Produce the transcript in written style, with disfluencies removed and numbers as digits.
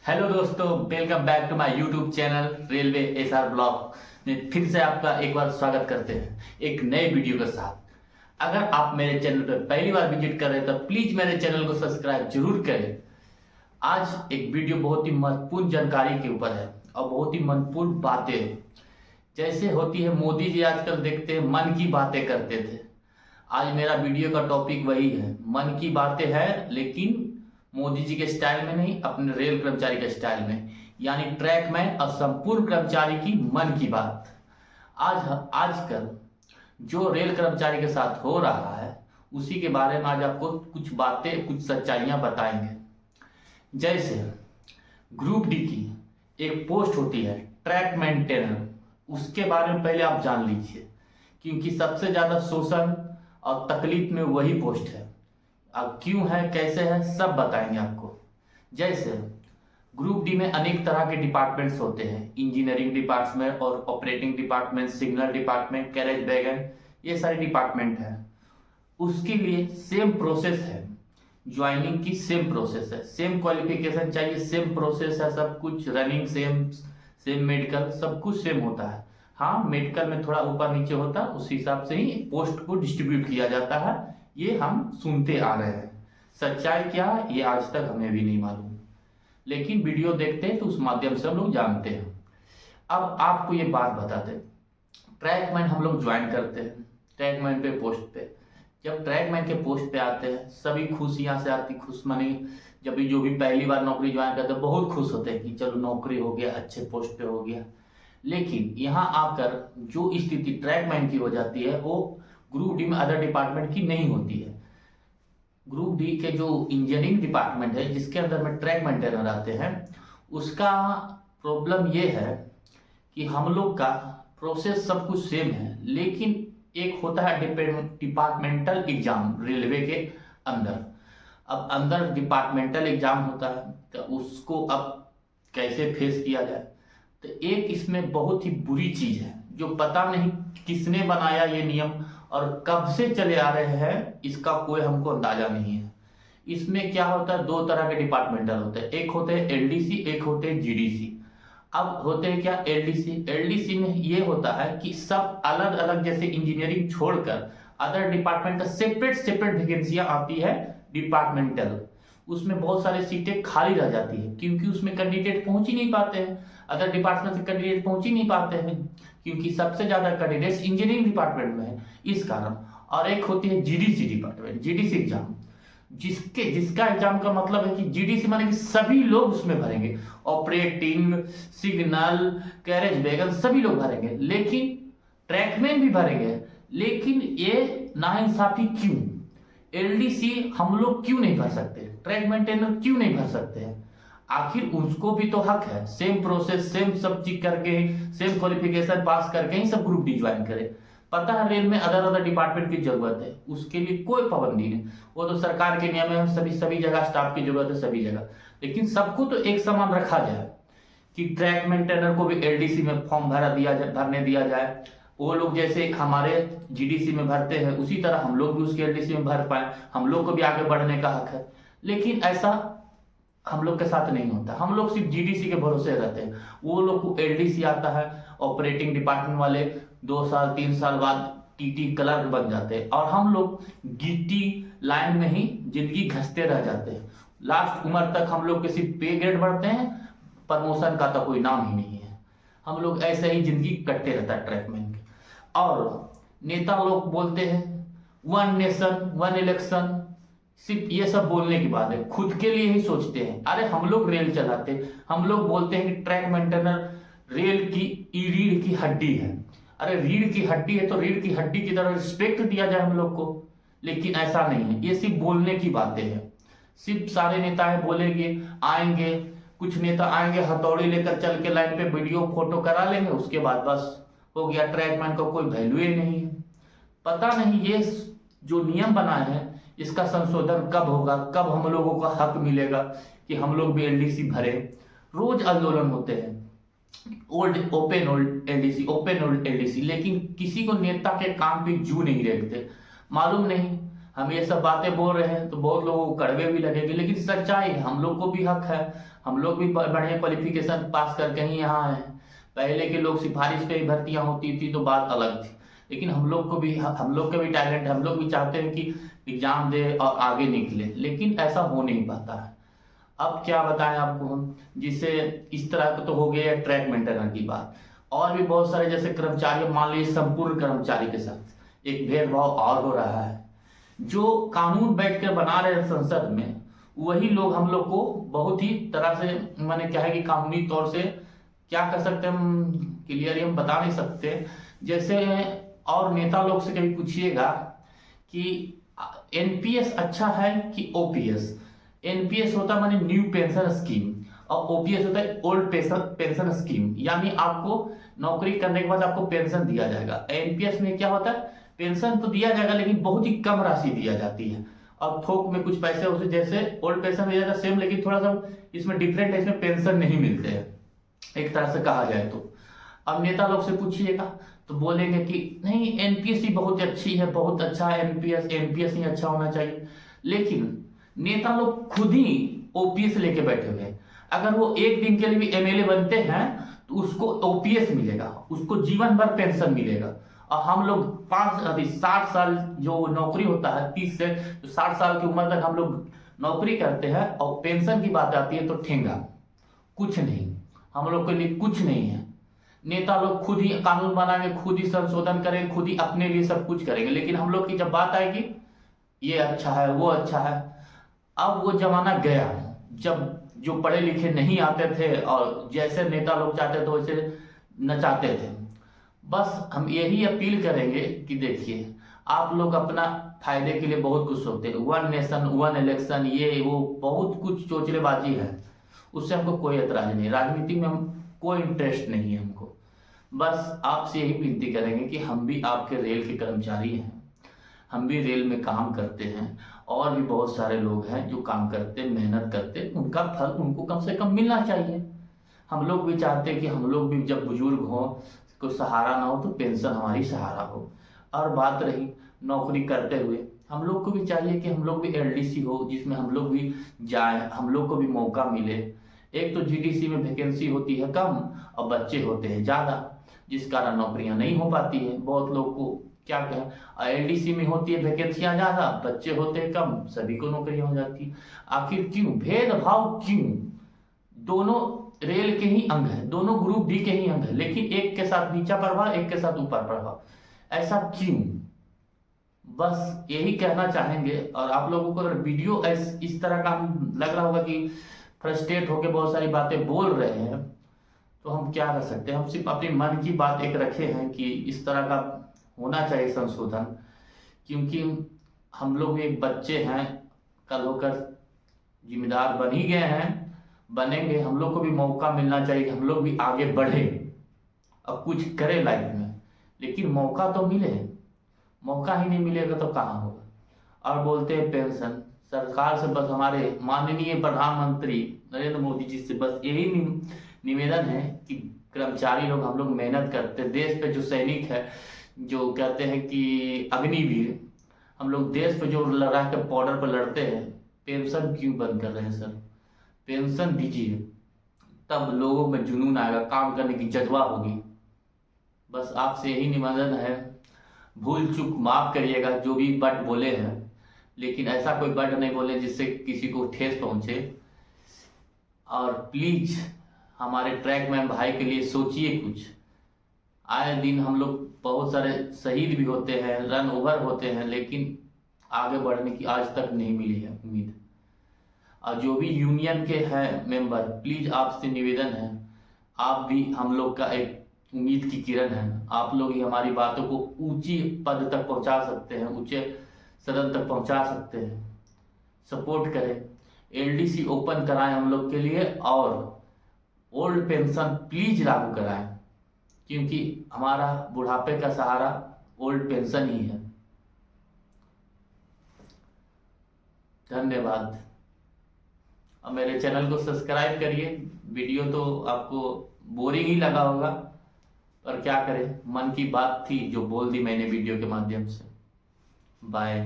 Hello दोस्तों, welcome back to my YouTube channel railway SR blog में फिर से आपका एक बार स्वागत करते हैं एक नए वीडियो के साथ। अगर आप मेरे चैनल पर पहली बार विजिट कर रहे हैं तो प्लीज मेरे चैनल को सब्सक्राइब जरूर करें। आज एक वीडियो बहुत ही महत्वपूर्ण जानकारी के ऊपर है और बहुत ही महत्वपूर्ण बातें हैं। जैसे होती है, मोदी जी आजकल देखते हैं मन की बातें करते थे। आज मेरा वीडियो का टॉपिक वही है, मन की बातें है लेकिन मोदी जी के स्टाइल में नहीं, अपने रेल कर्मचारी के स्टाइल में, यानी ट्रैकमैन और संपूर्ण कर्मचारी की मन की बात। आजकल जो रेल कर्मचारी के साथ हो रहा है उसी के बारे में आज आपको कुछ बातें, कुछ सच्चाइयां बताएंगे। जैसे ग्रुप डी की एक पोस्ट होती है ट्रैक मेंटेनर, उसके बारे में पहले आप जान लीजिए, क्योंकि सबसे ज्यादा शोषण और तकलीफ में वही पोस्ट है। अब क्यों है, कैसे है, सब बताएंगे आपको। जैसे ग्रुप डी में अनेक तरह के डिपार्टमेंट्स होते हैं, इंजीनियरिंग डिपार्टमेंट और operating department, signal department, carriage wagon, ये सारे डिपार्टमेंट हैं। उसके लिए सेम प्रोसेस है, ज्वाइनिंग की सेम प्रोसेस है, सेम क्वालिफिकेशन चाहिए, सेम प्रोसेस है, सब कुछ रनिंग सेम, सेम मेडिकल, सब कुछ सेम होता है। हाँ, मेडिकल में थोड़ा ऊपर नीचे होता है, उस हिसाब से ही पोस्ट को डिस्ट्रीब्यूट किया जाता है। ये हम सुनते आ रहे हैं, सच्चाई क्या है ये आज तक हमें भी नहीं मालूम, लेकिन वीडियो देखते हैं तो उस माध्यम से हम लोग जानते हैं। अब आपको ये बात बताते हैं, ट्रैकमैन हम लोग ज्वाइन करते हैं ट्रैकमैन पे पोस्ट पे। जब ट्रैकमैन के पोस्ट पे आते हैं सभी खुशियां से आती, खुश मनी। जब भी जो भी पहली बार नौकरी ज्वाइन करते हैं बहुत खुश होते हैं कि चलो नौकरी हो गया, अच्छे पोस्ट पे हो गया। लेकिन यहाँ आकर जो स्थिति ट्रैकमैन की हो जाती है वो ग्रुप डी में अदर डिपार्टमेंट की नहीं होती है। ग्रुप डी के जो इंजीनियरिंग डिपार्टमेंट है जिसके अंदर में ट्रैक मेंटेनर आते हैं, उसका प्रॉब्लम ये है कि हम लोग का प्रोसेस सब कुछ सेम है, लेकिन एक होता है डिपार्टमेंटल एग्जाम रेलवे के अंदर। अब अंदर डिपार्टमेंटल एग्जाम होता है तो उसको अब कैसे फेस किया जाए, तो एक इसमें बहुत ही बुरी चीज है जो पता नहीं किसने बनाया ये नियम और कब से चले आ रहे हैं, इसका कोई हमको अंदाजा नहीं है। इसमें क्या होता है, दो तरह के डिपार्टमेंटल होते हैं, एक होते हैं एलडीसी, एक होते हैं जीडीसी। अब होते हैं क्या एलडीसी में ये होता है कि सब अलग अलग, जैसे इंजीनियरिंग छोड़कर अदर डिपार्टमेंट का सेपरेट सेपरेट वैकेंसियां आती है डिपार्टमेंटल। उसमें बहुत सारी सीटें खाली रह जाती है क्योंकि उसमें कैंडिडेट पहुंच ही नहीं पाते हैं, अदर डिपार्टमेंट से कैंडिडेट पहुंच ही नहीं पाते हैं क्योंकि सबसे ज्यादा कैंडिडेट्स इंजीनियरिंग डिपार्टमेंट में है, इस कारण। और एक होती है जीडीसी डिपार्टमेंट, जीडीसी एग्जाम, जिसका एग्जाम का मतलब है कि जीडीसी माने कि सभी लोग उसमें भरेंगे, ऑपरेटिंग, सिग्नल, कैरेज वैगन सभी लोग भरेंगे, लेकिन ट्रैकमैन भी भरेंगे। लेकिन ये नाइंसाफी क्यों, एलडीसी हम लोग क्यों नहीं भर सकते, ट्रैक मेंटेनर क्यों नहीं भर सकते हैं? आखिर उसको भी तो हक है, सेम प्रोसेस सेम सब चीज करके, सेम क्वालिफिकेशन पास करके ही सब ग्रुप डी ज्वाइन करे। पता है रेल में अदर अदर डिपार्टमेंट की जरूरत है, उसके लिए कोई पाबंदी नहीं, वो तो सरकार के नियम है, सभी जगह स्टाफ की जरूरत है सभी जगह। लेकिन सबको तो एक समान रखा जाए कि ट्रैक मेंटेनर को भी एलडीसी में फॉर्म भरने दिया जाए। वो लोग जैसे हमारे जीडीसी में भरते हैं उसी तरह हम लोग भी उसके एलडीसी में भर पाए, हम लोग को भी आगे बढ़ने का हक है। लेकिन ऐसा हम लोग के साथ नहीं होता, हम लोग सिर्फ जीडीसी के भरोसे रहते हैं। वो लोग को एलडीसी आता है, ऑपरेटिंग डिपार्टमेंट वाले 2 साल 3 साल बाद टीटी क्लर्क बन जाते हैं और हम लोग गिट्टी लाइन में ही जिंदगी घसते रह जाते हैं। लास्ट उम्र तक हम लोग के सिर्फ पे ग्रेड बढ़ते हैं, प्रमोशन का तो कोई नाम ही नहीं है। हम लोग ऐसे ही जिंदगी कटते रहता है ट्रैकमैन के। और नेता लोग बोलते हैं 1 नेशन 1 इलेक्शन, सिर्फ ये सब बोलने की बात है, खुद के लिए ही सोचते हैं। अरे हम लोग रेल चलाते, हम लोग बोलते हैं कि ट्रैक मेंटेनर रेल की रीढ़ की हड्डी है। अरे रीढ़ की हड्डी है तो रीढ़ की हड्डी की तरह रिस्पेक्ट दिया जाए हम लोग को, लेकिन ऐसा नहीं है, ये सिर्फ बोलने की बातें हैं। सिर्फ सारे नेता बोलेंगे, आएंगे, कुछ नेता आएंगे हथौड़ी लेकर चल के लाइन पे वीडियो फोटो करा लेंगे, उसके बाद बस हो गया, ट्रैकमैन का कोई वैल्यू ही नहीं है। पता नहीं ये जो नियम बना है इसका संशोधन कब होगा, कब हम लोगों को हक मिलेगा कि हम लोग भी एलडीसी भरे। रोज आंदोलन होते हैं, ओपन ओल्ड एलडीसी, लेकिन किसी को नेता के काम पे जू नहीं रेंगते। मालूम नहीं हम ये सब बातें बोल रहे हैं तो बहुत लोगों को कड़वे भी लगेंगे, लेकिन सच्चाई है, हम लोग को भी हक है, हम लोग भी बढ़िया क्वालिफिकेशन पास करके ही यहाँ हैं। पहले के लोग सिफारिश पे ही भर्तियां होती थी तो बात अलग थी, लेकिन हम लोग को भी, हम लोग का भी टैलेंट है, हम लोग भी चाहते हैं कि एग्जाम दे और आगे निकले, लेकिन ऐसा हो नहीं पाता है। अब क्या बताएं आपको हम, जिससे इस तरह का तो हो गया ट्रैक मेंटेनर की बात, और भी बहुत सारे जैसे कर्मचारी, मान लीजिए संपूर्ण कर्मचारी के साथ एक भेदभाव और हो रहा है। जो कानून बैठ कर बना रहे हैं संसद में, वही लोग हम लोग को बहुत ही तरह से, मैंने क्या है कि कानूनी तौर से क्या कर सकते हैं हम क्लियरली हम बता नहीं सकते। जैसे और नेता लोग से कभी पूछिएगा कि एनपीएस अच्छा है कि ओपीएस। एनपीएस होता है माने न्यू पेंशन स्कीम, और ओपीएस होता है ओल्ड पेंशन स्कीम, यानी आपको नौकरी करने के बाद आपको पेंशन दिया जाएगा। एनपीएस में क्या होता है, पेंशन तो दिया जाएगा लेकिन बहुत ही कम राशि दिया जाती है, और थोक में कुछ पैसे उसे, जैसे ओल्ड पेंशन में जाएगा सेम, लेकिन थोड़ा सा इसमें डिफरेंट है, इसमें पेंशन नहीं मिलते हैं एक तरह से कहा जाए तो। अब नेता लोग से पूछिएगा तो बोलेंगे कि नहीं एनपीएस ही बहुत अच्छी है, बहुत अच्छा है एनपीएस, एनपीएस ही अच्छा होना चाहिए। लेकिन नेता लोग खुद ही ओपीएस लेके बैठे हुए हैं। अगर वो एक दिन के लिए भी एमएलए बनते हैं तो उसको ओपीएस मिलेगा, उसको जीवन भर पेंशन मिलेगा। और हम लोग 60 साल जो नौकरी होता है, 30 से 60 साल की उम्र तक हम लोग नौकरी करते हैं, और पेंशन की बात आती है तो ठेंगा, कुछ नहीं, हम लोग के लिए कुछ नहीं है। नेता लोग खुद ही कानून बनाएंगे, खुद ही संशोधन करेंगे, खुद ही अपने लिए सब कुछ करेंगे, लेकिन हम लोग की जब बात आएगी ये अच्छा है वो अच्छा है। अब वो जमाना गया जब जो पढ़े लिखे नहीं आते थे और जैसे नेता लोग चाहते थे वैसे नचाते थे। बस हम यही अपील करेंगे कि देखिए, आप लोग अपना फायदे के लिए बहुत कुछ सोचते हैं, 1 नेशन 1 इलेक्शन, ये वो बहुत कुछ चोचलेबाजी है, उससे हमको कोई एतराज नहीं, राजनीति में हम कोई इंटरेस्ट नहीं है हमको। बस आपसे यही विनती करेंगे कि हम भी आपके रेल के कर्मचारी हैं, हम भी रेल में काम करते हैं, और भी बहुत सारे लोग हैं जो काम करते, मेहनत करते, उनका फल उनको कम से कम मिलना चाहिए। हम लोग भी चाहते हैं कि हम लोग भी जब बुजुर्ग हो, कोई सहारा ना हो, तो पेंशन हमारी सहारा हो। और बात रही नौकरी करते हुए, हम लोग को भी चाहिए कि हम लोग भी एलडीसी हो जिसमें हम लोग भी जाएं, हम लोग को भी मौका मिले। एक तो जीडीसी में वैकेंसी होती है कम और बच्चे होते हैं ज़्यादा, जिस कारण नौकरियां नहीं हो पाती है। बहुत लोग को क्या कहें, एलडीसी में होती है वैकेंसियां ज़्यादा, बच्चे होते हैं कम, सभी को नौकरियां हो जाती है। आखिर क्यों भेदभाव, क्यों? दोनों रेल के ही अंग है, दोनों ग्रुप डी के ही अंग है, लेकिन एक के साथ नीचा प्रभाव, एक के साथ ऊपर प्रभाव, ऐसा क्यों? बस यही कहना चाहेंगे। और आप लोगों को अगर वीडियो इस तरह का हम लग रहा होगा कि फ्रस्ट्रेट होकर बहुत सारी बातें बोल रहे हैं, तो हम क्या कर सकते हैं, हम सिर्फ अपने मन की बात एक रखे हैं कि इस तरह का होना चाहिए संशोधन, क्योंकि हम लोग भी एक बच्चे हैं, कल होकर जिम्मेदार बन ही गए हैं, बनेंगे। हम लोग को भी मौका मिलना चाहिए कि हम लोग भी आगे बढ़े और कुछ करें लाइफ में, लेकिन मौका तो मिले। मौका ही नहीं मिलेगा तो कहाँ होगा। और बोलते हैं पेंशन, सरकार से बस हमारे माननीय प्रधानमंत्री नरेंद्र मोदी जी से बस यही निवेदन है कि कर्मचारी लोग, हम लोग मेहनत करते, देश पे जो सैनिक है, जो कहते हैं कि अग्निवीर, हम लोग देश पे जो लड़ा के बॉर्डर पर लड़ते हैं, पेंशन क्यों बंद कर रहे हैं सर? पेंशन दीजिए, तब लोगों में जुनून आएगा, काम करने की जज्बा होगी। बस आपसे यही निवेदन है, भूल चूक माफ करिएगा जो भी बट बोले हैं, लेकिन ऐसा कोई बट नहीं बोले जिससे किसी को ठेस पहुंचे। और प्लीज हमारे ट्रैक मैन भाई के लिए सोचिए कुछ। आए दिन हम लोग बहुत सारे शहीद भी होते हैं, रन ओवर होते हैं, लेकिन आगे बढ़ने की आज तक नहीं मिली है उम्मीद। और जो भी यूनियन के हैं मेंबर, प्लीज आपसे निवेदन है, आप भी हम लोग का एक उम्मीद की किरण है। आप लोग ही हमारी बातों को ऊंची पद तक पहुंचा सकते हैं, ऊंचे सदन तक पहुंचा सकते हैं। सपोर्ट करें, एलडीसी ओपन कराएं हम लोग के लिए, और ओल्ड पेंशन प्लीज लागू कराएं, क्योंकि हमारा बुढ़ापे का सहारा ओल्ड पेंशन ही है। धन्यवाद। और मेरे चैनल को सब्सक्राइब करिए। वीडियो तो आपको बोरिंग ही लगा होगा, पर क्या करें, मन की बात थी जो बोल दी मैंने वीडियो के माध्यम से। बाय।